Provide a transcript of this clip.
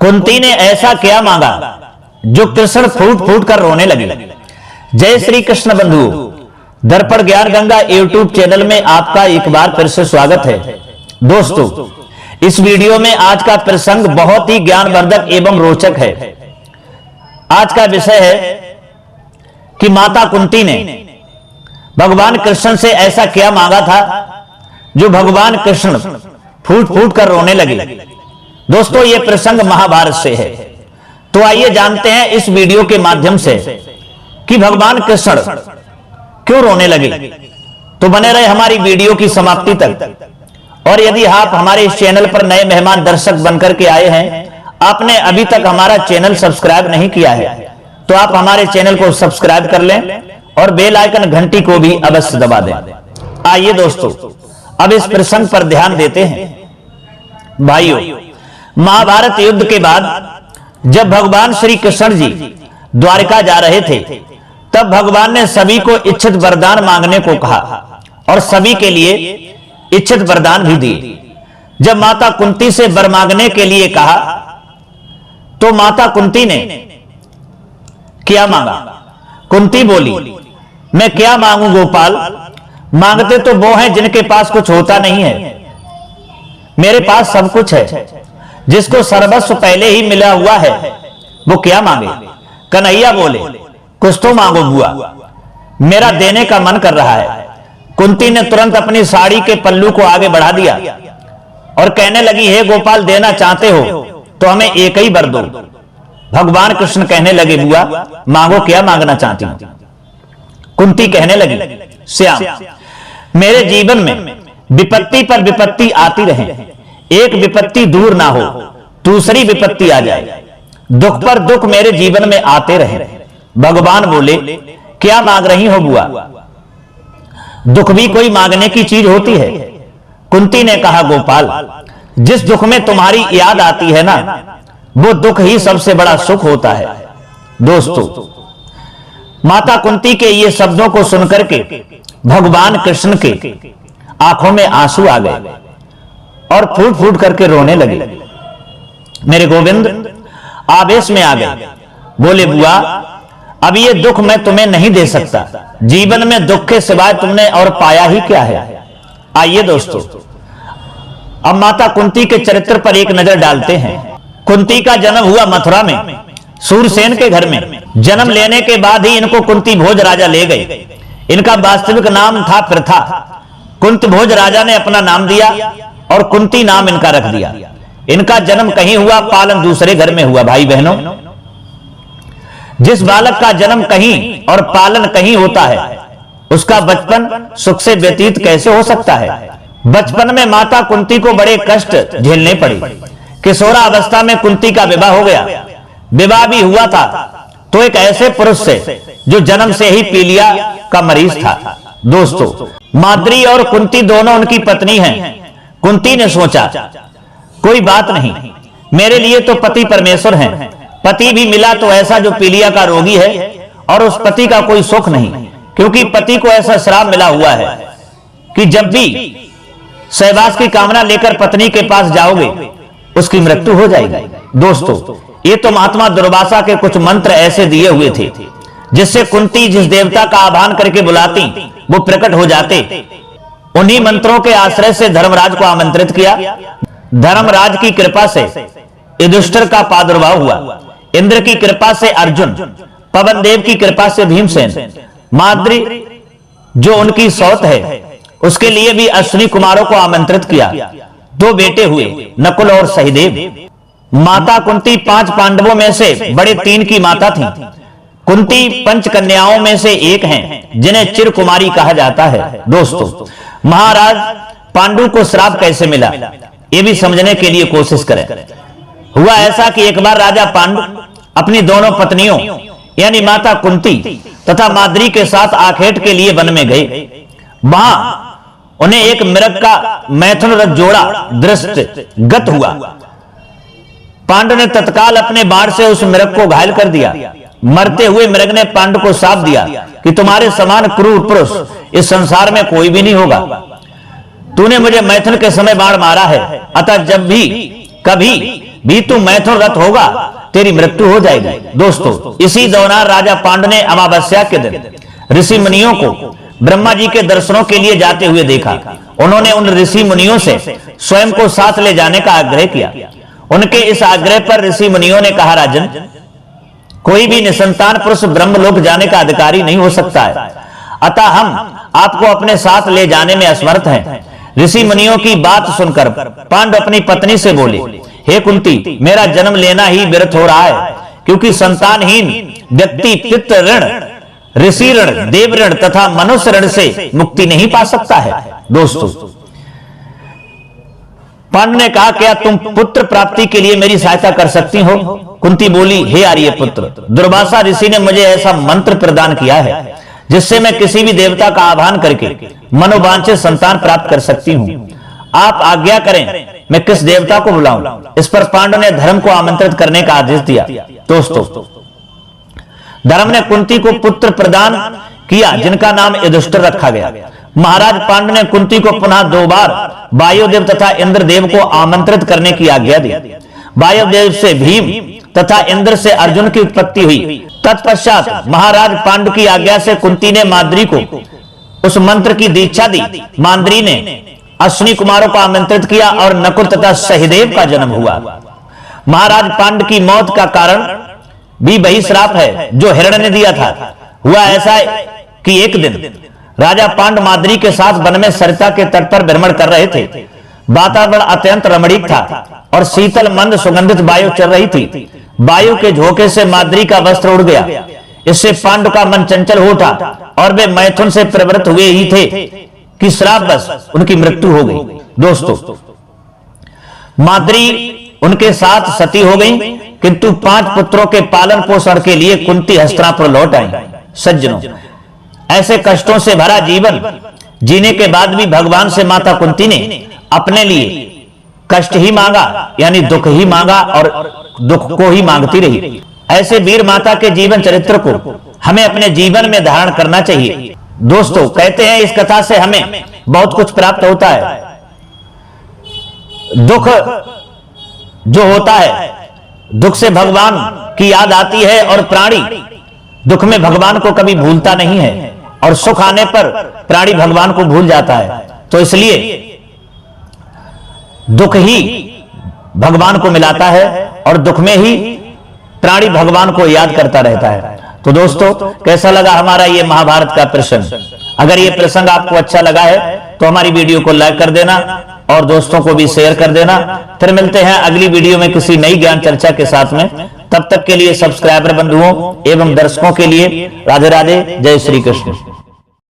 कुंती ने ऐसा क्या मांगा जो कृष्ण फूट फूट कर रोने लगे। जय श्री कृष्ण बंधु, दर्पण ज्ञान गंगा यूट्यूब चैनल में आपका एक बार फिर से स्वागत है। दोस्तों, इस वीडियो में आज का प्रसंग बहुत ही ज्ञानवर्धक एवं रोचक है। आज का विषय है कि माता कुंती ने भगवान कृष्ण से ऐसा क्या मांगा था जो भगवान कृष्ण फूट फूट कर रोने लगे। दोस्तों, यह प्रसंग महाभारत से है। तो आइए जानते हैं इस वीडियो के माध्यम से कि भगवान कृष्ण क्यों रोने लगे। तो बने रहे हमारी वीडियो की समाप्ति तक। और यदि आप हमारे इस चैनल पर नए मेहमान दर्शक बनकर के आए हैं, आपने अभी तक हमारा चैनल सब्सक्राइब नहीं किया है, तो आप हमारे चैनल को सब्सक्राइब कर लें और बेल आइकन घंटी को भी अवश्य दबा दें। आइए दोस्तों, अब इस प्रसंग पर ध्यान देते हैं। भाइयों, महाभारत युद्ध के बाद जब भगवान श्री कृष्ण जी द्वारिका जा रहे थे, तब भगवान ने सभी को इच्छित वरदान मांगने को कहा और सभी के लिए इच्छित वरदान भी दिए। जब माता कुंती से वर मांगने के लिए कहा तो माता कुंती ने क्या मांगा। कुंती बोली, मैं क्या मांगू गोपाल, मांगते तो वो हैं जिनके पास कुछ होता नहीं है, मेरे पास सब कुछ है। जिसको सर्वस्व पहले ही मिला हुआ है वो क्या मांगे। कन्हैया बोले, कुछ तो मांगो बुआ, मेरा देने का मन कर रहा है। कुंती ने तुरंत अपनी साड़ी के पल्लू को आगे बढ़ा दिया और कहने लगी, हे गोपाल, देना चाहते हो तो हमें एक ही वर दो। भगवान कृष्ण कहने लगे, बुआ मांगो, क्या मांगना चाहती हो। कुंती कहने लगी, श्याम, मेरे जीवन में विपत्ति पर विपत्ति आती रहे, एक विपत्ति दूर ना हो, दूसरी विपत्ति आ जाए, दुख पर दुख मेरे जीवन में आते रहे। भगवान बोले, क्या मांग रही हो बुआ, दुख भी कोई मांगने की चीज होती है। कुंती ने कहा, गोपाल, जिस दुख में तुम्हारी याद आती है ना, वो दुख ही सबसे बड़ा सुख होता है। दोस्तों, माता कुंती के ये शब्दों को सुनकर के भगवान कृष्ण के आंखों में आंसू आ गए और फूट फूट करके रोने लगे। मेरे गोविंद आवेश में आ गए, बोले, बुआ अब ये दुख मैं तुम्हें नहीं दे सकता, जीवन में दुख के सिवाय तुमने और पाया ही क्या है। आइए दोस्तों, अब माता कुंती के चरित्र पर एक नजर डालते हैं। कुंती का जन्म हुआ मथुरा में सूरसेन के घर में। जन्म लेने के बाद ही इनको कुंती भोज राजा ले गए। इनका वास्तविक नाम था प्रथा। कुंती भोज राजा ने अपना नाम दिया और कुंती नाम इनका रख दिया। इनका जन्म कहीं हुआ, पालन दूसरे घर में हुआ। भाई बहनों, जिस बालक का जन्म कहीं और पालन कहीं होता है, उसका बचपन सुख से व्यतीत कैसे हो सकता है। बचपन में माता कुंती को बड़े कष्ट झेलने पड़े। किशोरा अवस्था में कुंती का विवाह हो गया। विवाह भी हुआ था तो एक ऐसे पुरुष से जो जन्म से ही पीलिया का मरीज था। दोस्तों, माद्री और कुंती दोनों उनकी पत्नी हैं। कुंती ने सोचा, कोई बात नहीं, मेरे लिए तो पति परमेश्वर हैं। पति भी मिला तो ऐसा जो पीलिया का रोगी है, और उस पति का कोई सुख नहीं, क्योंकि पति को ऐसा श्राप मिला हुआ है कि जब भी सहवास की कामना लेकर पत्नी के पास जाओगे उसकी मृत्यु हो जाएगी। दोस्तों, ये तो महात्मा दुर्वासा के कुछ मंत्र ऐसे दिए हुए थे जिससे कुंती जिस देवता का आह्वान करके बुलाती वो प्रकट हो जाते। उन्हीं मंत्रों के आश्रय से धर्मराज को आमंत्रित किया। धर्मराज की कृपा से युधिष्ठिर का प्रादुर्भाव हुआ। इंद्र की कृपा से अर्जुन, पवन देव की कृपा से भीमसेन, माद्री जो उनकी सौत है उसके लिए भी अश्विनी कुमारों को आमंत्रित किया। 2 बेटे हुए, नकुल और सहदेव। माता कुंती 5 पांडवों में से बड़े 3 की माता थी। कुंती 5 कन्याओं में से एक हैं जिन्हें चिर कुमारी कहा जाता है। दोस्तों, महाराज पांडु को श्राप कैसे मिला ये भी समझने के लिए कोशिश करें। हुआ ऐसा कि एक बार राजा पांडु अपनी दोनों पत्नियों यानी माता कुंती तथा माद्री के साथ आखेट के लिए वन में गए। वहां उन्हें एक मृग का मैथुन रथ जोड़ा दृष्टिगत हुआ। पांडु ने तत्काल अपने बाण से उस मृग को घायल कर दिया। मरते हुए मृग ने पांडु को शाप दिया कि तुम्हारे समान क्रूर पुरुष इस संसार में कोई भी नहीं होगा। तूने मुझे मैथुन के समय बाण मारा है, अतः जब भी कभी भी तू मैथुन रथ होगा, तेरी मृत्यु हो जाएगी। दोस्तों, इसी दौरान राजा पांडु ने अमावस्या के दिन ऋषि मुनियों को ब्रह्मा जी के दर्शनों के लिए जाते हुए देखा। उन्होंने उन ऋषि मुनियों से स्वयं को साथ ले जाने का आग्रह किया। उनके इस आग्रह पर ऋषि मुनियों ने कहा, राजन, कोई भी निसंतान पुरुष ब्रह्मलोक जाने का अधिकारी नहीं हो सकता है, अतः हम आपको अपने साथ ले जाने में असमर्थ हैं। ऋषि मुनियों की बात सुनकर पांडु अपनी पत्नी से बोले, हे कुंती, मेरा जन्म लेना ही व्यर्थ हो रहा है, क्योंकि संतानहीन व्यक्ति पितृ ऋण, ऋषि ऋण, देव ऋण तथा मनुष्य ऋण से मुक्ति नहीं पा सकता है। दोस्तों, पांडु ने कहा, क्या तुम पुत्र प्राप्ति के लिए मेरी सहायता कर सकती हो? कुंती बोली, हे आर्य पुत्र, दुर्वासा ऋषि ने मुझे ऐसा मंत्र प्रदान किया है जिससे मैं किसी भी देवता का आह्वान करके मनोवांछित संतान प्राप्त कर सकती हूं। आप आज्ञा करें, मैं किस देवता को बुलाऊं? इस पर पांडु ने धर्म को आमंत्रित करने का आदेश दिया। दोस्तों, धर्म ने कुंती को पुत्र प्रदान किया जिनका नाम युधिष्ठिर रखा गया। महाराज पांडु ने कुंती को पुनः 2 बार वायुदेव तथा इंद्रदेव को आमंत्रित करने की आज्ञा दी। वायुदेव से भीम तथा इंद्र से अर्जुन की उत्पत्ति हुई। तत्पश्चात महाराज पांडु की आज्ञा से कुंती ने माद्री को उस मंत्र की दीक्षा दी। माद्री ने अश्विनी कुमारों को आमंत्रित किया और नकुल तथा सहदेव का जन्म हुआ। महाराज पांडु की मौत का कारण भी वही श्राप है जो हिरण्य ने दिया था। हुआ ऐसा कि एक दिन राजा पांडु माद्री के साथ वन में सरिता के तट पर भ्रमण कर रहे थे। वातावरण अत्यंत रमणीक था और शीतल मंद सुगंधित वायु चल रही थी। वायु के झोंके से माद्री का वस्त्र उड़ गया। इससे पांडु का मन चंचल हो उठा और वे मैथुन से प्रवृत्त हुए ही थे कि श्रापवश उनकी मृत्यु हो गई। दोस्तों, माद्री उनके साथ सती हो गई, किंतु 5 पुत्रों के पालन पोषण के लिए कुंती हस्तिनापुर लौट आई। सज्जनों, ऐसे कष्टों से भरा जीवन जीने के बाद भी भगवान से माता कुंती ने अपने लिए कष्ट ही मांगा, यानी दुख ही मांगा और दुख को ही मांगती रही। ऐसे वीर माता के जीवन चरित्र को हमें अपने जीवन में धारण करना चाहिए। दोस्तों, कहते हैं इस कथा से हमें बहुत कुछ प्राप्त होता है। दुख जो होता है, दुख से भगवान की याद आती है और प्राणी दुख में भगवान को कभी भूलता नहीं है, और सुख आने पर प्राणी भगवान को भूल जाता है। तो इसलिए दुख ही भगवान को मिलाता है और दुख में ही प्राणी भगवान को याद करता रहता है। तो दोस्तों, कैसा लगा हमारा ये महाभारत का प्रसंग? अगर ये प्रसंग आपको अच्छा लगा है तो हमारी वीडियो को लाइक कर देना और दोस्तों को भी शेयर कर देना। फिर मिलते हैं अगली वीडियो में किसी नई ज्ञान चर्चा के साथ में। तब तक के लिए सब्सक्राइबर बंधुओं एवं दर्शकों के लिए राधे राधे, जय श्री कृष्ण।